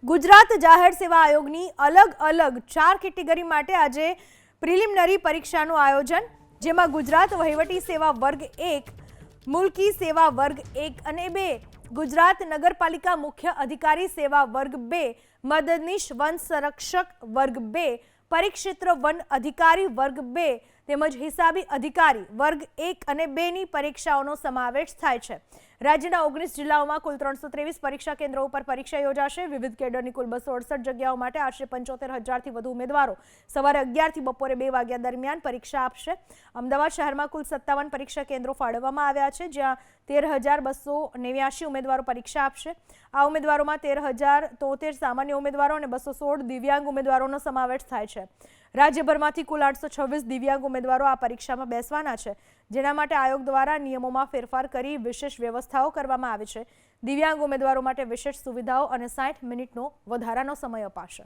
ગુજરાત જાહેર સેવા આયોગની અલગ અલગ 4 કેટેગરી માટે આજે પ્રિલિમિનરી પરીક્ષાનું આયોજન, જેમાં ગુજરાત વહીવટી સેવા વર્ગ 1, મુલ્કી સેવા વર્ગ 1 અને 2, ગુજરાત નગરપાલિકા મુખ્ય અધિકારી સેવા વર્ગ 2, મદદનીશ વન સંરક્ષક વર્ગ 2, પરિક્ષેત્ર વન અધિકારી વર્ગ 2 તેમજ હિસાબી અધિકારી વર્ગ 1 અને 2 ની પરીક્ષાઓનો સમાવેશ થાય છે। રાજ્યના 19 જિલ્લાઓમાં કુલ 323 પરીક્ષા કેન્દ્રો ઉપર પરીક્ષા યોજાશે। વિવિધ કેડરની કુલ 268 જગ્યાઓ માટે આશરે 75,000થી વધુ ઉમેદવારો સવારે 11 થી બપોરે 2 વાગ્યા દરમિયાન પરીક્ષા આપશે। અમદાવાદ શહેરમાં કુલ 57 પરીક્ષા કેન્દ્રો ફાળવવામાં આવ્યા છે, જ્યાં 13,289 ઉમેદવારો પરીક્ષા આપશે। આ ઉમેદવારોમાં 13,073 સામાન્ય ઉમેદવારો અને 216 દિવ્યાંગ ઉમેદવારોનો સમાવેશ થાય છે। રાજ્યભરમાંથી કુલ 826 દિવ્યાંગ ઉમેદવારો આ પરીક્ષામાં બેસવાના છે, જેના માટે આયોગ દ્વારા નિયમોમાં ફેરફાર કરી વિશેષ વ્યવસ્થાઓ કરવામાં આવી છે। દિવ્યાંગ ઉમેદવારો માટે વિશેષ સુવિધાઓ અને 60 મિનિટનો વધારાનો સમય અપાશે।